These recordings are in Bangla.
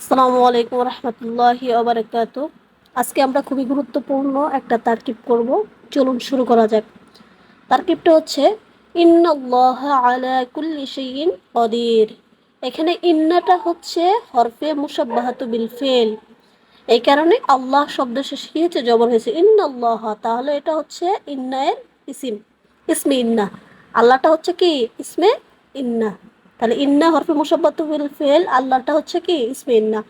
আসসালামু আলাইকুম রহমতুল্লাহি ওবারাকাতু। আজকে আমরা খুবই গুরুত্বপূর্ণ একটা তারকিব করব। চলুন শুরু করা যাক। তারকিবটা হচ্ছে ইন্নাল্লাহা আলা কুল্লি শাইইন কদির। এখানে ইন্নাটা হচ্ছে হরফে মুশাব্বাহাতু বিল ফিল। এই কারণে আল্লাহ শব্দ শেষে কি হচ্ছে, জবর হয়েছে ইন্নাল্লাহা। তাহলে এটা হচ্ছে ইন্নায়ের ইসিম, ইসমে ইন্না। আল্লাহটা হচ্ছে কি ইসমে ইন্না। তাহলে ইন্না হরফে মুশাব্বাহাতু বিল ফিল, আল্লাহটা হচ্ছে কি ইসমে ইন্না।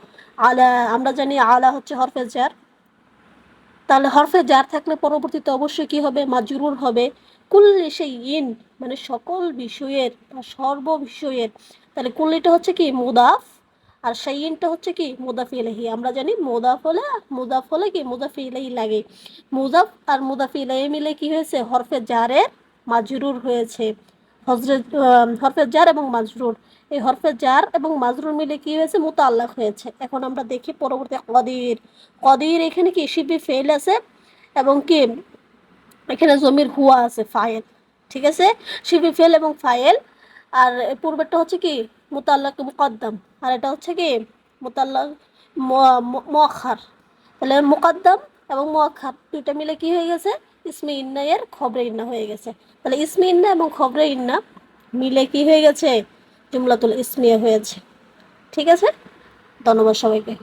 আলা, আমরা জানি আলা হচ্ছে হরফে জার। তাহলে হরফে জার থাকলে পরবর্তীতে অবশ্যই কি হবে, মাজরুর হবে। কুল্লি শাইইন মানে সকল বিষয়ের বা সর্ব বিষয়ের। তাহলে কুল্লিটা হচ্ছে কি মুদাফ, আর শাইইনটা হচ্ছে কি মুদাফ ইলাইহি। আমরা জানি মুদাফ হলে কি মুদাফ ইলাইহি লাগে। মুদাফ আর মুদাফ ইলাইহি মিলে কি হয়েছে, হরফে জারের মাজরুর হয়েছে। হরফে জার এবং মাজরুর, এই হরফে জার এবং মাজরুর মিলে কি হয়েছে, মুতাআল্লাক হয়েছে। এখন আমরা দেখি পরবর্তী কদির। কদির এখানে কি শিবি ফেল আছে এবং কি এখানে জমির হুয়া আছে ফাইল। ঠিক আছে, শিবি ফেল এবং ফাইল। আর পূর্বেরটা হচ্ছে কি মুতাআল্লাক মুকদ্দম, আর এটা হচ্ছে কি মুতাআল্লাক মুআখার। তাহলে মুকদ্দম এবং মুআখার দুইটা মিলে কি হয়ে গেছে, ইসমে ইন্না এর খবরে ইন্না হয়ে গেছে। তাহলে ইসমে ইন্না এবং খবরে ইন্না মিলে কি হয়ে গেছে, জুমলাতুল ইসমিয়া হয়েছে। ঠিক আছে, ধন্যবাদ সবাইকে।